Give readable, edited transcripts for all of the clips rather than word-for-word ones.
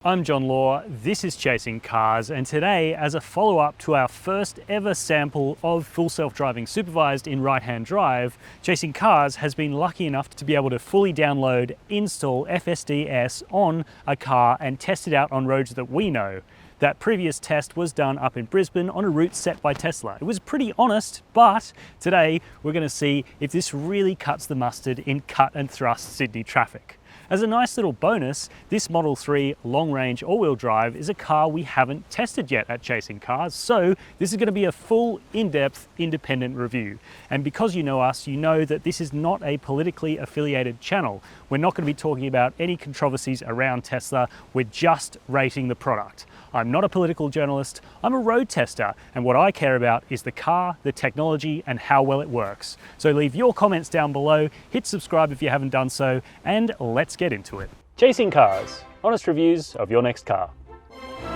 I'm John Law, this is Chasing Cars, and today, as a follow-up to our first ever sample of full self-driving supervised in right-hand drive, Chasing Cars has been lucky enough to be able to fully download, install FSDS on a car and test it out on roads that we know. That previous test was done up in Brisbane on a route set by Tesla. It was pretty honest, but today we're going to see if this really cuts the mustard in cut and thrust Sydney traffic. As a nice little bonus, this Model 3 long-range all-wheel drive is a car we haven't tested yet at Chasing Cars, so this is going to be a full, in-depth, independent review. And because you know us, you know that this is not a politically affiliated channel. We're not going to be talking about any controversies around Tesla, we're just rating the product. I'm not a political journalist, I'm a road tester, and what I care about is the car, the technology, and how well it works. So leave your comments down below, hit subscribe if you haven't done so, and let's get into it. Chasing Cars, honest reviews of your next car.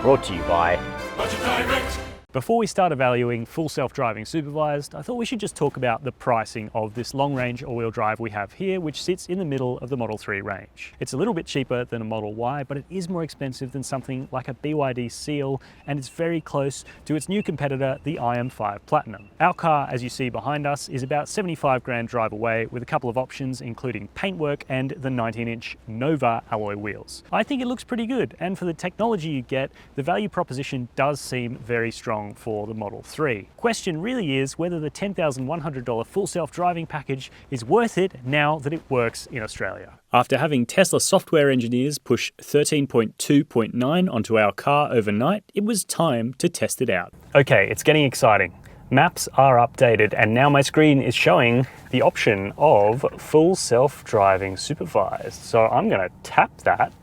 Brought to you by Budget Direct. Before we start evaluating full self-driving supervised, I thought we should just talk about the pricing of this long-range all-wheel drive we have here, which sits in the middle of the Model 3 range. It's a little bit cheaper than a Model Y, but it is more expensive than something like a BYD Seal, and it's very close to its new competitor, the IM5 Platinum. Our car, as you see behind us, is about 75 grand drive away with a couple of options, including paintwork and the 19-inch Nova alloy wheels. I think it looks pretty good, and for the technology you get, the value proposition does seem very strong for the Model 3. Question really is whether the $10,100 full self-driving package is worth it now that it works in Australia. After having Tesla software engineers push 13.2.9 onto our car overnight, it was time to test it out. Okay, it's getting exciting. Maps are updated and now my screen is showing the option of full self-driving supervised. So I'm going to tap that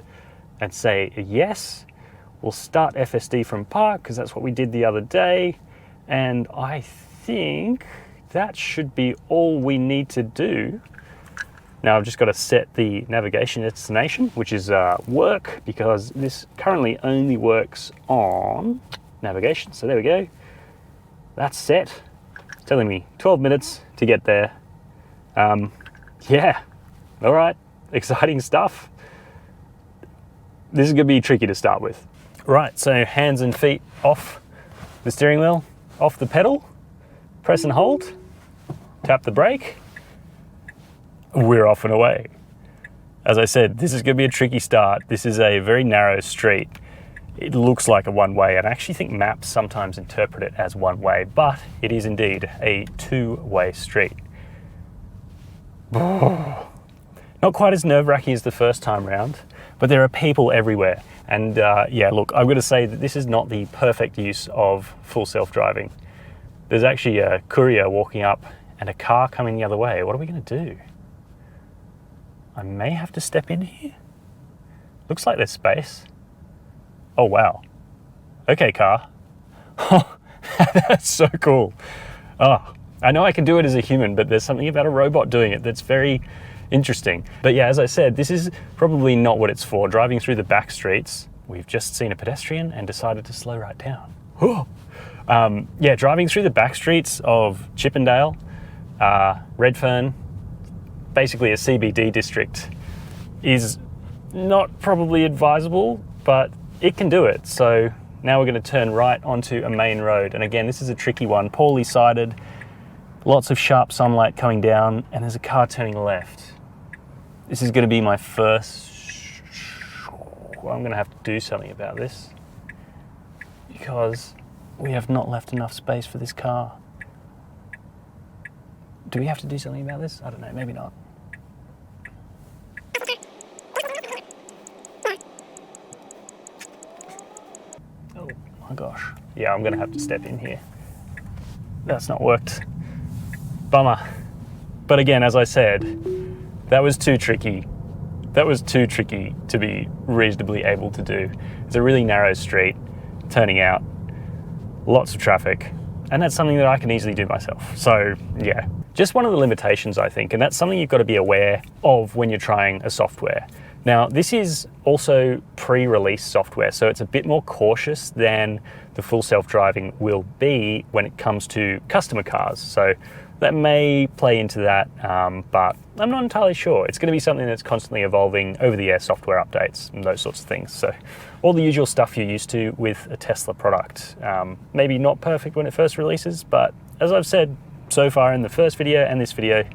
and say yes. We'll start FSD from park because that's what we did the other day. And I think that should be all we need to do. Now I've just got to set the navigation destination, which is work, because this currently only works on navigation. So there we go. That's set. It's telling me 12 minutes to get there. Yeah, all right, exciting stuff. This is gonna be tricky to start with. Right, so hands and feet off the steering wheel, off the pedal, press and hold, tap the brake, we're off and away. As I said, this is going to be a tricky start. This is a very narrow street. It looks like a one-way, and I actually think maps sometimes interpret it as one-way, but it is indeed a two-way street. Not quite as nerve-wracking as the first time round, but there are people everywhere. And yeah, look, I'm going to say that this is not the perfect use of full self-driving. There's actually a courier walking up and a car coming the other way. What are we going to do? I may have to step in here. Looks like there's space. Oh, wow. Okay, car. Oh, that's so cool. Oh, I know I can do it as a human, but there's something about a robot doing it that's very interesting. But yeah, as I said, this is probably not what it's for. Driving through the back streets, we've just seen a pedestrian and decided to slow right down. Yeah, driving through the back streets of Chippendale, Redfern, basically a CBD district, is not probably advisable, but it can do it. So now we're going to turn right onto a main road. And again, this is a tricky one, poorly sighted, lots of sharp sunlight coming down, and there's a car turning left. This is going to be my first. I'm going to have to do something about this because we have not left enough space for this car. Do we have to do something about this? I don't know, maybe not. Oh my gosh. Yeah, I'm going to have to step in here. That's not worked. Bummer. But again, as I said, that was too tricky. That was too tricky to be reasonably able to do. It's a really narrow street, turning out, lots of traffic, and that's something that I can easily do myself. So yeah, just one of the limitations, I think, and that's something you've got to be aware of when you're trying a software. Now, this is also pre-release software, so it's a bit more cautious than the full self-driving will be when it comes to customer cars. So that may play into that, but I'm not entirely sure. It's going to be something that's constantly evolving, over-the-air software updates and those sorts of things. So all the usual stuff you're used to with a Tesla product. Maybe not perfect when it first releases, but as I've said so far in the first video and this video,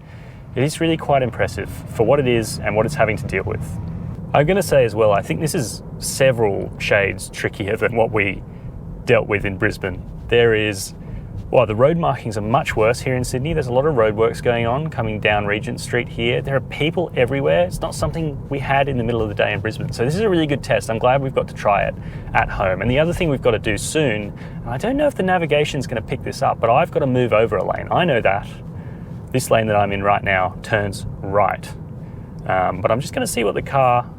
it is really quite impressive for what it is and what it's having to deal with. I'm going to say as well, I think this is several shades trickier than what we dealt with in Brisbane. The road markings are much worse here in Sydney. There's a lot of roadworks going on coming down Regent Street here. There are people everywhere. It's not something we had in the middle of the day in Brisbane. So this is a really good test. I'm glad we've got to try it at home. And the other thing we've got to do soon, and I don't know if the navigation's going to pick this up, but I've got to move over a lane. I know that. This lane that I'm in right now turns right. But I'm just going to see what the car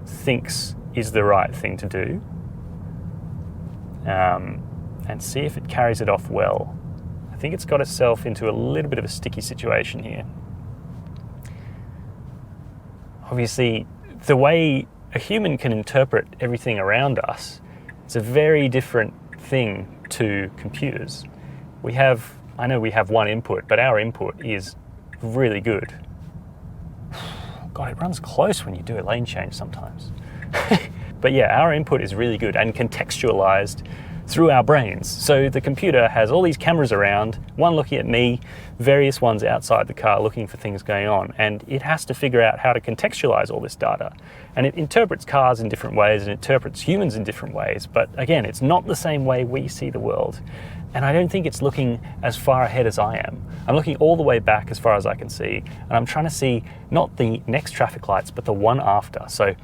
thinks is the right thing to do. And see if it carries it off well. I think it's got itself into a little bit of a sticky situation here. Obviously, the way a human can interpret everything around us is a very different thing to computers. I know we have one input, but our input is really good. God, it runs close when you do a lane change sometimes. But yeah, our input is really good and contextualized through our brains. So the computer has all these cameras around, one looking at me, various ones outside the car looking for things going on, and it has to figure out how to contextualize all this data. And it interprets cars in different ways and interprets humans in different ways, but again, it's not the same way we see the world. And I don't think it's looking as far ahead as I am. I'm looking all the way back as far as I can see, and I'm trying to see not the next traffic lights, but the one after. So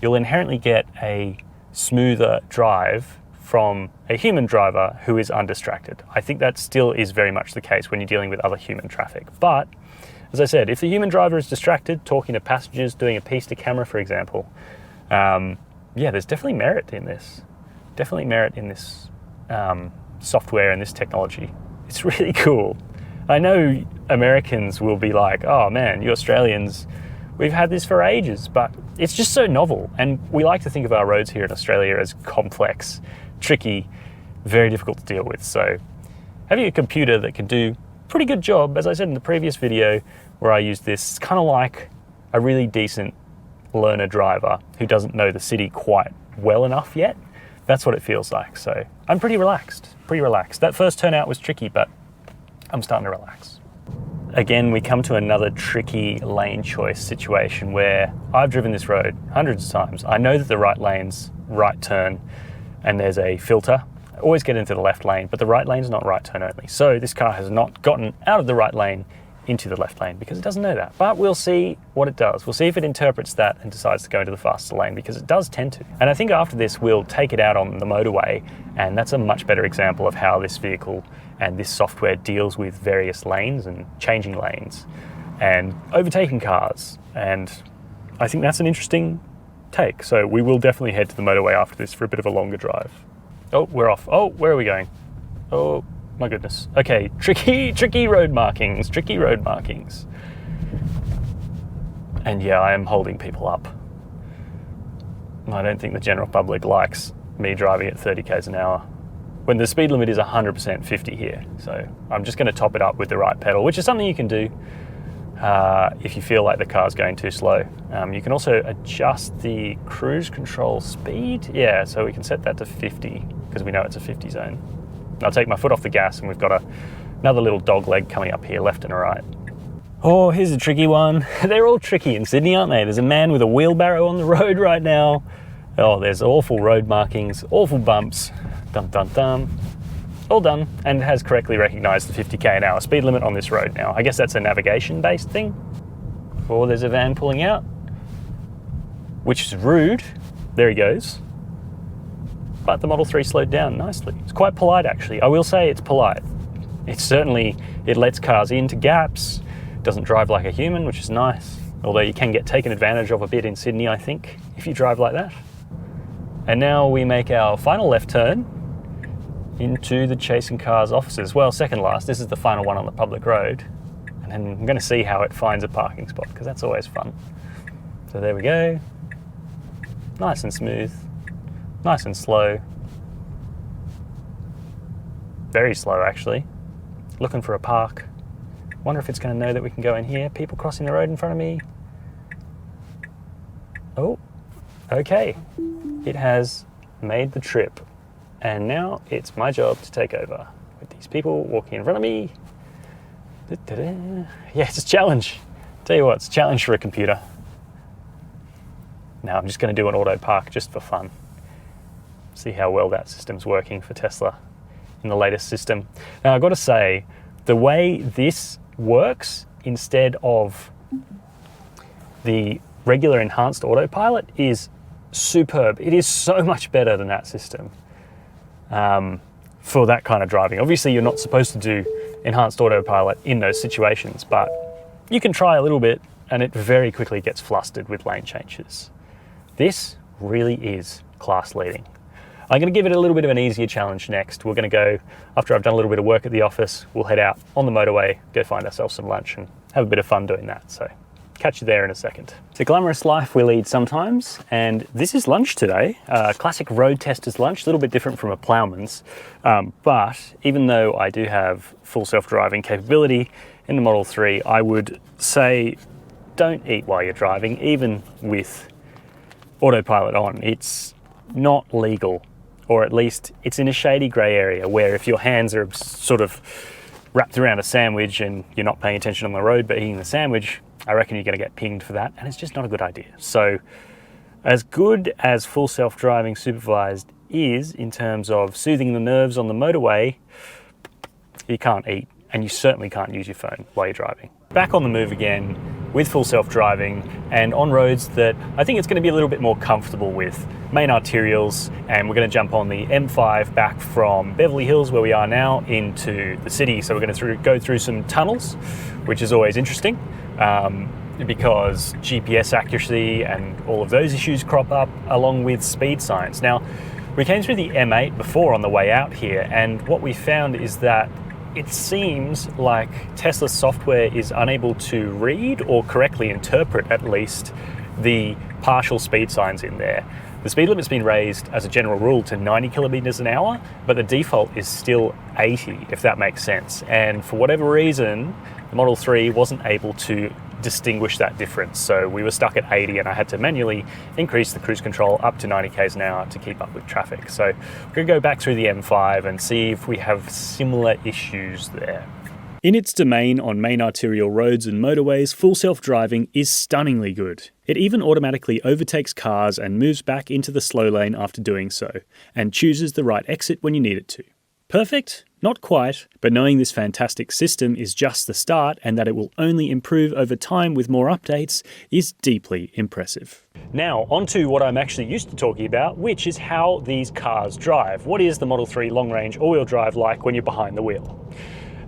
you'll inherently get a smoother drive from a human driver who is undistracted. I think that still is very much the case when you're dealing with other human traffic. But as I said, if the human driver is distracted, talking to passengers, doing a piece to camera, for example, there's definitely merit in this. Definitely merit in this software and this technology. It's really cool. I know Americans will be like, oh man, you Australians, we've had this for ages, but it's just so novel. And we like to think of our roads here in Australia as complex, tricky, very difficult to deal with. So having a computer that can do a pretty good job, as I said in the previous video where I used this, it's kind of like a really decent learner driver who doesn't know the city quite well enough yet. That's what it feels like. So I'm pretty relaxed. That first turnout was tricky, but I'm starting to relax. Again, we come to another tricky lane choice situation where I've driven this road hundreds of times. I know that the right lane's right turn and there's a filter. I always get into the left lane, but the right lane's not right turn only. So this car has not gotten out of the right lane into the left lane because it doesn't know that. But we'll see what it does. We'll see if it interprets that and decides to go into the faster lane, because it does tend to. And I think after this, we'll take it out on the motorway, and that's a much better example of how this vehicle and this software deals with various lanes and changing lanes and overtaking cars. And I think that's an interesting take. So we will definitely head to the motorway after this for a bit of a longer drive. Oh, we're off. Oh, where are we going? Oh my goodness. Okay, tricky road markings. And yeah, I am holding people up. I don't think the general public likes me driving at 30 k's an hour when the speed limit is 100% 50 here. So I'm just going to top it up with the right pedal, which is something you can do if you feel like the car's going too slow. You can also adjust the cruise control speed. Yeah, so we can set that to 50 because we know it's a 50 zone. I'll take my foot off the gas and we've got another little dog leg coming up here, left and right. Oh, here's a tricky one. They're all tricky in Sydney, aren't they? There's a man with a wheelbarrow on the road right now. Oh, there's awful road markings, awful bumps. Dum, dum, dum. All done, and has correctly recognised the 50k an hour speed limit on this road now. I guess that's a navigation-based thing. Oh, there's a van pulling out, which is rude. There he goes. But the Model 3 slowed down nicely. It's quite polite, actually. I will say it's polite. It lets cars into gaps, doesn't drive like a human, which is nice. Although you can get taken advantage of a bit in Sydney, I think, if you drive like that. And now we make our final left turn into the Chasing Cars offices. Well, second last, this is the final one on the public road. And then I'm going to see how it finds a parking spot, because that's always fun. So there we go. Nice and smooth. Nice and slow. Very slow, actually. Looking for a park. Wonder if it's going to know that we can go in here. People crossing the road in front of me. Oh, okay. it has made the trip, and now it's my job to take over with these people walking in front of me. Yeah, it's a challenge. Tell you what, it's a challenge for a computer. Now I'm just going to do an auto park just for fun. See how well that system's working for Tesla in the latest system. Now I've got to say, the way this works instead of the regular enhanced autopilot is superb. It is so much better than that system for that kind of driving. Obviously you're not supposed to do enhanced autopilot in those situations, but you can try a little bit and it very quickly gets flustered with lane changes. This really is class leading. I'm going to give it a little bit of an easier challenge next. We're going to go, after I've done a little bit of work at the office, we'll head out on the motorway, go find ourselves some lunch and have a bit of fun doing that. So catch you there in a second. It's a glamorous life we lead sometimes, and this is lunch today. Classic road tester's lunch, a little bit different from a ploughman's. But even though I do have full self-driving capability in the Model 3, I would say don't eat while you're driving, even with autopilot on. It's not legal, or at least it's in a shady grey area where if your hands are sort of wrapped around a sandwich and you're not paying attention on the road but eating the sandwich, I reckon you're going to get pinged for that, and it's just not a good idea. So as good as full self-driving supervised is in terms of soothing the nerves on the motorway, you can't eat, and you certainly can't use your phone while you're driving. Back on the move again with full self-driving and on roads that I think it's going to be a little bit more comfortable with, main arterials, and we're going to jump on the M5 back from Beverly Hills, where we are now, into the city. So we're going to go through some tunnels, which is always interesting because GPS accuracy and all of those issues crop up along with speed signs. Now, we came through the M8 before on the way out here, and what we found is that it seems like Tesla's software is unable to read or correctly interpret, at least, the partial speed signs in there. The speed limit's been raised as a general rule to 90 kilometers an hour, but the default is still 80, if that makes sense. And for whatever reason, the Model 3 wasn't able to distinguish that difference. So we were stuck at 80 and I had to manually increase the cruise control up to 90 k's an hour to keep up with traffic. So we're going to go back through the M5 and see if we have similar issues there. In its domain on main arterial roads and motorways, full self-driving is stunningly good. It even automatically overtakes cars and moves back into the slow lane after doing so, and chooses the right exit when you need it to. Perfect? Not quite, but knowing this fantastic system is just the start and that it will only improve over time with more updates is deeply impressive. Now, onto what I'm actually used to talking about, which is how these cars drive. What is the Model 3 long-range all-wheel drive like when you're behind the wheel?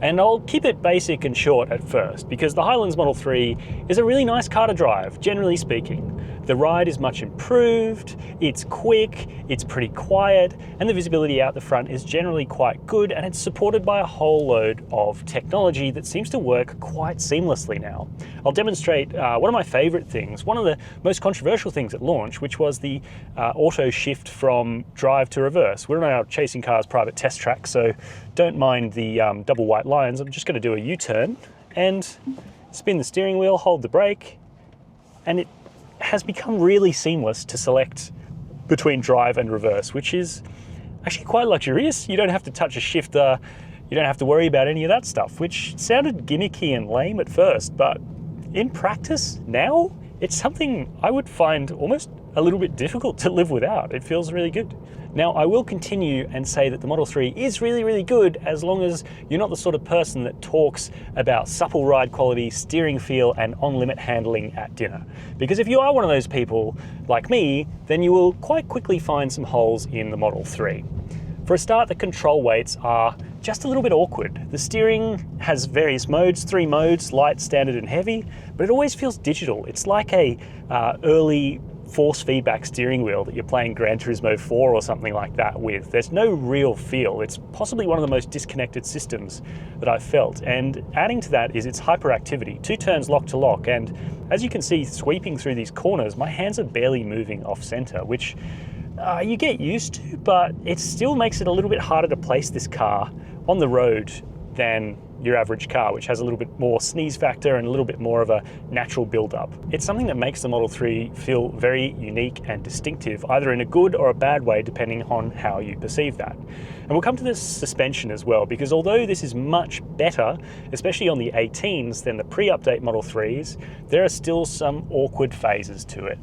And I'll keep it basic and short at first, because the Highlands Model 3 is a really nice car to drive, generally speaking. The ride is much improved, it's quick, it's pretty quiet, and the visibility out the front is generally quite good, and it's supported by a whole load of technology that seems to work quite seamlessly now. I'll demonstrate one of my favorite things, one of the most controversial things at launch, which was the auto shift from drive to reverse. We're on our Chasing Cars private test track, so don't mind the double white lines. I'm just going to do a U-turn and spin the steering wheel, hold the brake, and it has become really seamless to select between drive and reverse, which is actually quite luxurious. You don't have to touch a shifter, you don't have to worry about any of that stuff, which sounded gimmicky and lame at first, but in practice now, it's something I would find almost a little bit difficult to live without. It feels really good. Now, I will continue and say that the Model 3 is really, really good as long as you're not the sort of person that talks about supple ride quality, steering feel, and on-limit handling at dinner. Because if you are one of those people, like me, then you will quite quickly find some holes in the Model 3. For a start, the control weights are just a little bit awkward. The steering has various modes, 3 modes, light, standard, and heavy, but it always feels digital. It's like a early force feedback steering wheel that you're playing Gran Turismo 4 or something like that with. There's no real feel. It's possibly one of the most disconnected systems that I've felt. And adding to that is its hyperactivity, 2 turns lock to lock. And as you can see, sweeping through these corners, my hands are barely moving off center, which you get used to, but it still makes it a little bit harder to place this car on the road than your average car, which has a little bit more sneeze factor and a little bit more of a natural build-up. It's something that makes the Model 3 feel very unique and distinctive, either in a good or a bad way, depending on how you perceive that. And we'll come to this suspension as well, because although this is much better, especially on the 18s, than the pre-update Model 3s, there are still some awkward phases to it.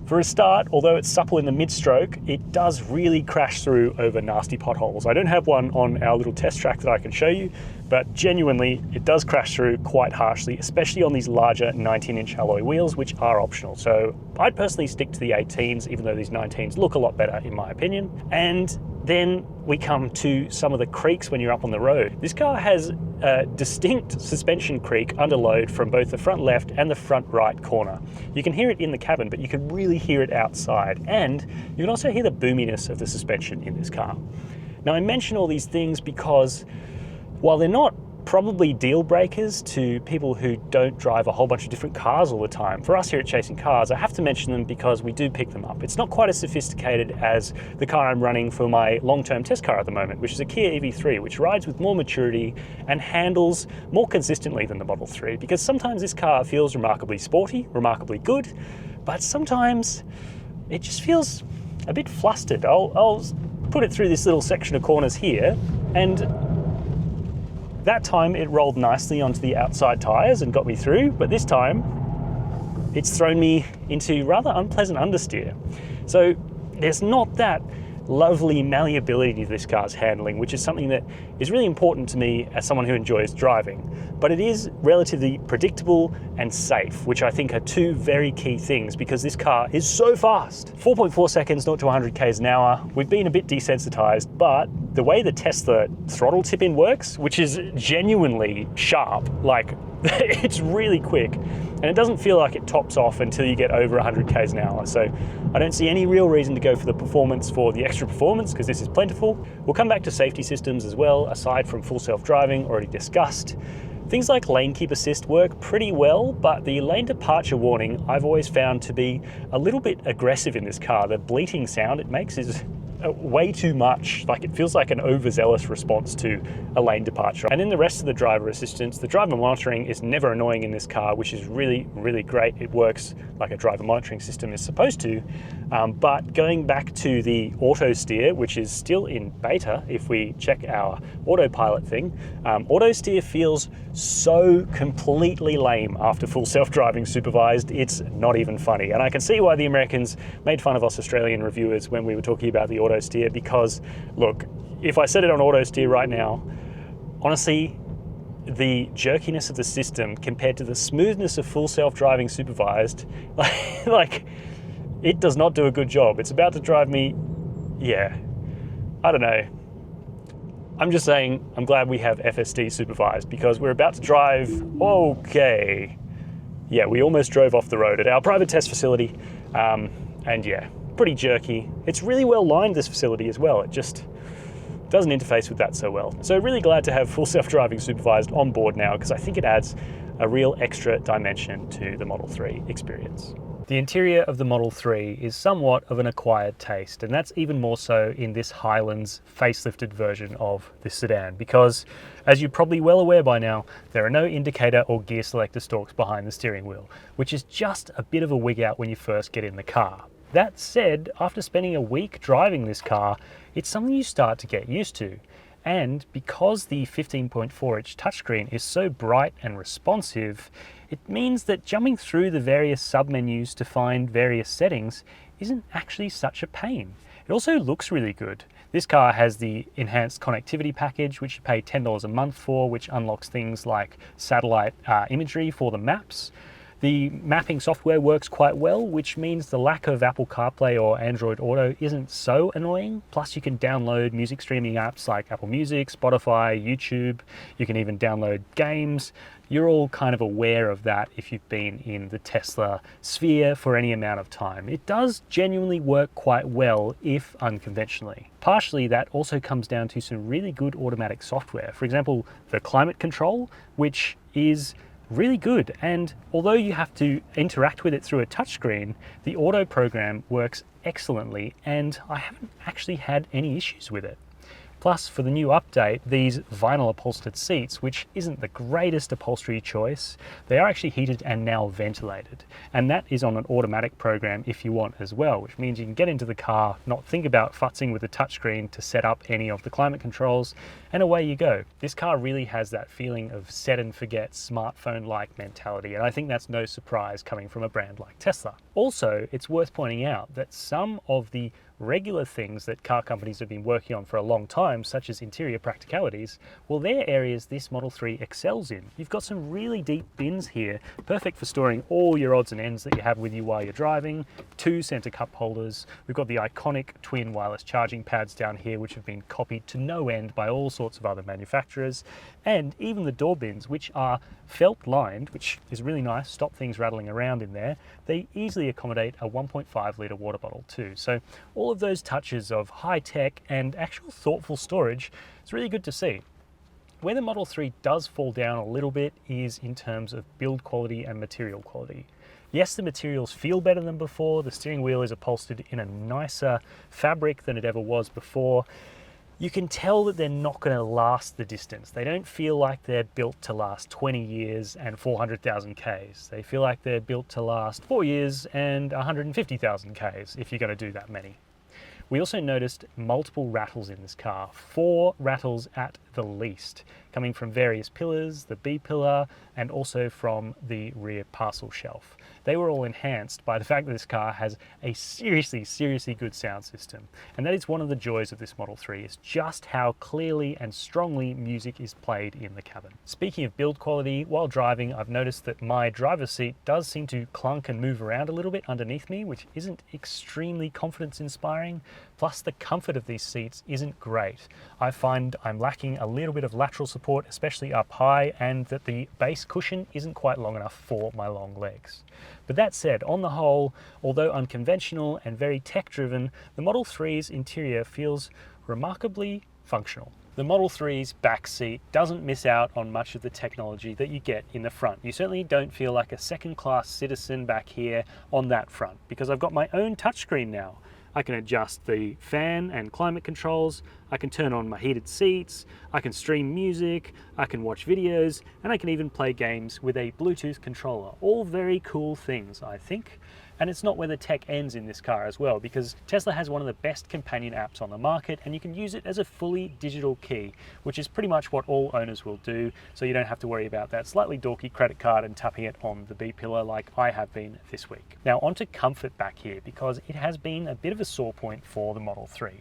For a start, although it's supple in the mid-stroke, it does really crash through over nasty potholes. I don't have one on our little test track that I can show you, but genuinely, it does crash through quite harshly, especially on these larger 19-inch alloy wheels, which are optional. So I'd personally stick to the 18s, even though these 19s look a lot better in my opinion. And then we come to some of the creaks when you're up on the road. This car has a distinct suspension creak under load from both the front left and the front right corner. You can hear it in the cabin, but you can really hear it outside. And you can also hear the boominess of the suspension in this car. Now, I mention all these things because while they're not probably deal breakers to people who don't drive a whole bunch of different cars all the time, for us here at Chasing Cars, I have to mention them because we do pick them up. It's not quite as sophisticated as the car I'm running for my long-term test car at the moment, which is a Kia EV3, which rides with more maturity and handles more consistently than the Model 3, because sometimes this car feels remarkably sporty, remarkably good, but sometimes it just feels a bit flustered. I'll put it through this little section of corners here, and that time it rolled nicely onto the outside tyres and got me through, but this time it's thrown me into rather unpleasant understeer. So there's not that lovely malleability to this car's handling, which is something that is really important to me as someone who enjoys driving. But it is relatively predictable and safe, which I think are two very key things because this car is so fast. 4.4 seconds, 0 to 100 k's an hour. We've been a bit desensitized, but the way the Tesla throttle tip-in works, which is genuinely sharp, like it's really quick, and it doesn't feel like it tops off until you get over 100 k's an hour. So I don't see any real reason to go for the performance for the extra performance because this is plentiful. We'll come back to safety systems as well, aside from full self-driving already discussed. Things like lane keep assist work pretty well, but the lane departure warning I've always found to be a little bit aggressive in this car. The bleating sound it makes is way too much. Like, it feels like an overzealous response to a lane departure. And then the rest of the driver assistance, the driver monitoring is never annoying in this car, which is really, really great. It works like a driver monitoring system is supposed to. But going back to the auto steer, which is still in beta, if we check our autopilot thing, auto steer feels so completely lame after full self-driving supervised. It's not even funny. And I can see why the Americans made fun of us Australian reviewers when we were talking about the auto steer, because look, if I set it on auto steer right now, honestly, the jerkiness of the system compared to the smoothness of full self-driving supervised, like it does not do a good job. It's about to drive me, yeah, I don't know. I'm just saying, I'm glad we have FSD supervised because we're about to drive, okay. Yeah, we almost drove off the road at our private test facility. And yeah, pretty jerky. It's really well lined, this facility as well. It just doesn't interface with that so well. So really glad to have full self-driving supervised on board now because I think it adds a real extra dimension to the Model 3 experience. The interior of the Model 3 is somewhat of an acquired taste, and that's even more so in this Highlands facelifted version of this sedan because, as you're probably well aware by now, there are no indicator or gear selector stalks behind the steering wheel, which is just a bit of a wig out when you first get in the car. That said, after spending a week driving this car, it's something you start to get used to. And because the 15.4-inch touchscreen is so bright and responsive, it means that jumping through the various submenus to find various settings isn't actually such a pain. It also looks really good. This car has the enhanced connectivity package, which you pay $10 a month for, which unlocks things like satellite imagery for the maps. The mapping software works quite well, which means the lack of Apple CarPlay or Android Auto isn't so annoying. Plus you can download music streaming apps like Apple Music, Spotify, YouTube. You can even download games. You're all kind of aware of that if you've been in the Tesla sphere for any amount of time. It does genuinely work quite well, if unconventionally. Partially that also comes down to some really good automatic software. For example, the climate control, which is really good, and although you have to interact with it through a touchscreen, the auto program works excellently and I haven't actually had any issues with it. Plus, for the new update, these vinyl upholstered seats, which isn't the greatest upholstery choice, they are actually heated and now ventilated. And that is on an automatic program if you want as well, which means you can get into the car, not think about futzing with the touchscreen to set up any of the climate controls, and away you go. This car really has that feeling of set and forget smartphone-like mentality, and I think that's no surprise coming from a brand like Tesla. Also, it's worth pointing out that some of the regular things that car companies have been working on for a long time, such as interior practicalities, well, they're areas this Model 3 excels in. You've got some really deep bins here, perfect for storing all your odds and ends that you have with you while you're driving, 2 center cup holders. We've got the iconic twin wireless charging pads down here, which have been copied to no end by all sorts of other manufacturers, and even the door bins, which are felt lined, which is really nice, stop things rattling around in there. They easily accommodate a 1.5 litre water bottle too. So all of those touches of high tech and actual thoughtful storage, it's really good to see. Where the Model 3 does fall down a little bit is in terms of build quality and material quality. Yes, the materials feel better than before. The steering wheel is upholstered in a nicer fabric than it ever was before. You can tell that they're not going to last the distance. They don't feel like they're built to last 20 years and 400,000 Ks. They feel like they're built to last 4 years and 150,000 Ks if you're going to do that many. We also noticed multiple rattles in this car, 4 rattles at the least, coming from various pillars, the B pillar, and also from the rear parcel shelf. They were all enhanced by the fact that this car has a seriously good sound system. And that is one of the joys of this Model 3, is just how clearly and strongly music is played in the cabin. Speaking of build quality, while driving, I've noticed that my driver's seat does seem to clunk and move around a little bit underneath me, which isn't extremely confidence inspiring. Plus, the comfort of these seats isn't great. I find I'm lacking a little bit of lateral support, especially up high, and that the base cushion isn't quite long enough for my long legs. But that said, on the whole, although unconventional and very tech-driven, the Model 3's interior feels remarkably functional. The Model 3's back seat doesn't miss out on much of the technology that you get in the front. You certainly don't feel like a second-class citizen back here on that front, because I've got my own touchscreen now. I can adjust the fan and climate controls, I can turn on my heated seats, I can stream music, I can watch videos, and I can even play games with a Bluetooth controller. All very cool things, I think. And it's not where the tech ends in this car as well, because Tesla has one of the best companion apps on the market, and you can use it as a fully digital key, which is pretty much what all owners will do, so you don't have to worry about that slightly dorky credit card and tapping it on the B pillar like I have been this week. Now onto comfort back here, because it has been a bit of a sore point for the Model 3.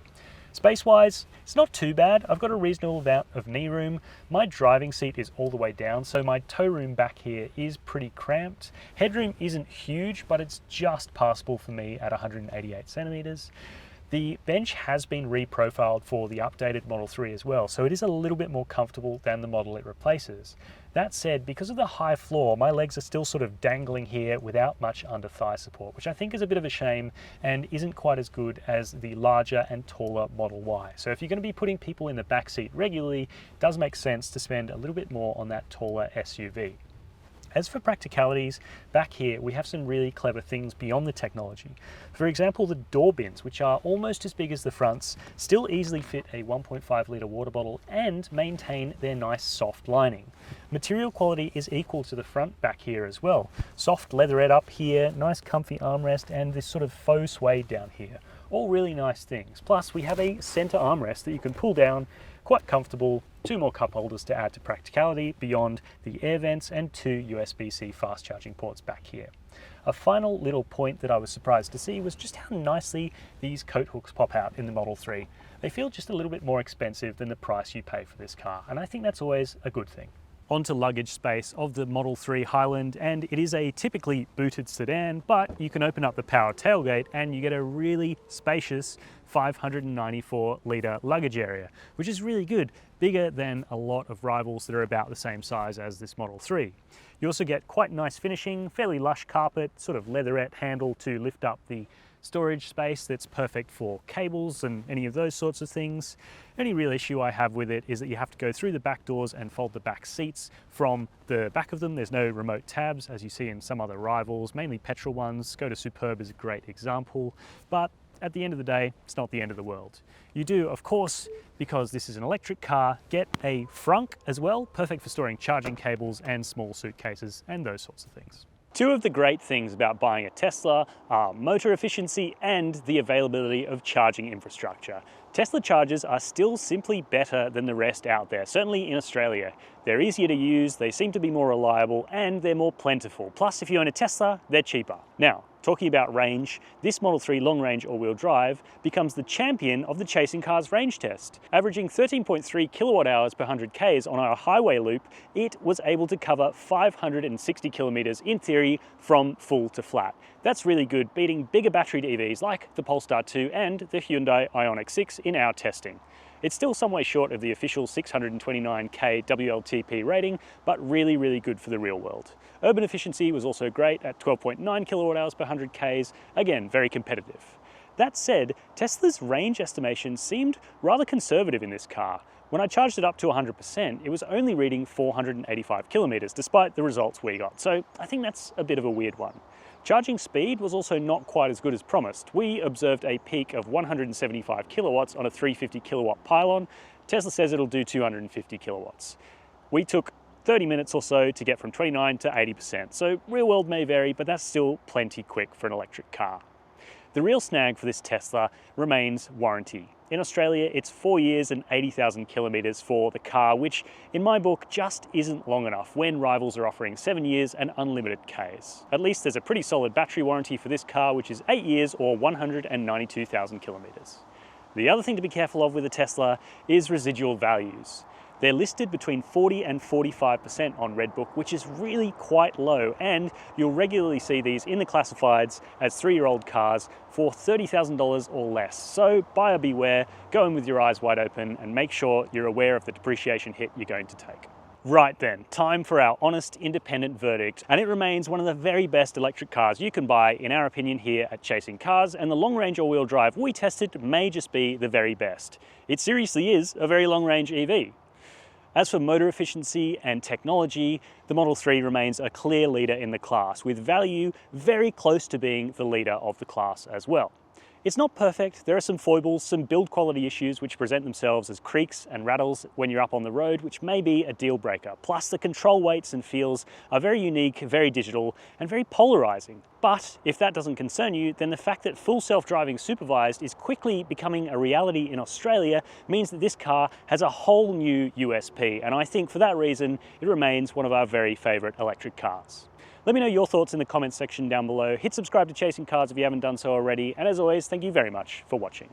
Space-wise, it's not too bad. I've got a reasonable amount of knee room. My driving seat is all the way down, so my toe room back here is pretty cramped. Headroom isn't huge, but it's just passable for me at 188 centimeters. The bench has been reprofiled for the updated Model 3 as well, so it is a little bit more comfortable than the model it replaces. That said, because of the high floor, my legs are still sort of dangling here without much under thigh support, which I think is a bit of a shame and isn't quite as good as the larger and taller Model Y. So if you're going to be putting people in the back seat regularly, it does make sense to spend a little bit more on that taller SUV. As for practicalities, back here we have some really clever things beyond the technology. For example, the door bins, which are almost as big as the fronts, still easily fit a 1.5 litre water bottle and maintain their nice soft lining. Material quality is equal to the front back here as well. Soft leatherette up here, nice comfy armrest, and this sort of faux suede down here. All really nice things. Plus we have a center armrest that you can pull down, quite comfortable, 2 more cup holders to add to practicality beyond the air vents, and 2 USB-C fast charging ports back here. A final little point that I was surprised to see was just how nicely these coat hooks pop out in the Model 3. They feel just a little bit more expensive than the price you pay for this car, and I think that's always a good thing. Onto luggage space of the Model 3 Highland, and it is a typically booted sedan, but you can open up the power tailgate and you get a really spacious 594 litre luggage area, which is really good, bigger than a lot of rivals that are about the same size as this Model 3. You also get quite nice finishing, fairly lush carpet, sort of leatherette handle to lift up the storage space that's perfect for cables and any of those sorts of things. Only real issue I have with it is that you have to go through the back doors and fold the back seats from the back of them. There's no remote tabs, as you see in some other rivals, mainly petrol ones. Go to Superb is a great example, but at the end of the day, it's not the end of the world. You do, of course, because this is an electric car, get a frunk as well, perfect for storing charging cables and small suitcases and those sorts of things. Two of the great things about buying a Tesla are motor efficiency and the availability of charging infrastructure. Tesla chargers are still simply better than the rest out there, certainly in Australia. They're easier to use, they seem to be more reliable, and they're more plentiful. Plus, if you own a Tesla, they're cheaper. Now, talking about range, this Model 3 long-range all-wheel drive becomes the champion of the Chasing Cars range test. Averaging 13.3 kilowatt hours per 100 Ks on our highway loop, it was able to cover 560 kilometers in theory from full to flat. That's really good, beating bigger batteried EVs like the Polestar 2 and the Hyundai Ioniq 6 in our testing. It's still some way short of the official 629K WLTP rating, but really, really good for the real world. Urban efficiency was also great at 12.9 kilowatt hours per 100 Ks, again, very competitive. That said, Tesla's range estimation seemed rather conservative in this car. When I charged it up to 100%, it was only reading 485 kilometers, despite the results we got. So I think that's a bit of a weird one. Charging speed was also not quite as good as promised. We observed a peak of 175 kilowatts on a 350 kilowatt pylon. Tesla says it'll do 250 kilowatts. We took 30 minutes or so to get from 29 to 80%. So real world may vary, but that's still plenty quick for an electric car. The real snag for this Tesla remains warranty. In Australia, it's 4 years and 80,000 kilometers for the car, which in my book just isn't long enough when rivals are offering 7 years and unlimited Ks. At least there's a pretty solid battery warranty for this car, which is 8 years or 192,000 kilometers. The other thing to be careful of with a Tesla is residual values. They're listed between 40 and 45% on Redbook, which is really quite low, and you'll regularly see these in the classifieds as 3-year-old cars for $30,000 or less. So buyer beware, go in with your eyes wide open and make sure you're aware of the depreciation hit you're going to take. Right then, time for our honest, independent verdict, and it remains one of the very best electric cars you can buy, in our opinion, here at Chasing Cars, and the long-range all-wheel drive we tested may just be the very best. It seriously is a very long-range EV. As for motor efficiency and technology, the Model 3 remains a clear leader in the class, with value very close to being the leader of the class as well. It's not perfect, there are some foibles, some build quality issues which present themselves as creaks and rattles when you're up on the road, which may be a deal breaker. Plus the control weights and feels are very unique, very digital, and very polarizing. But if that doesn't concern you, then the fact that full self-driving supervised is quickly becoming a reality in Australia means that this car has a whole new USP, and I think for that reason, it remains one of our very favorite electric cars. Let me know your thoughts in the comments section down below. Hit subscribe to Chasing Cars if you haven't done so already. And as always, thank you very much for watching.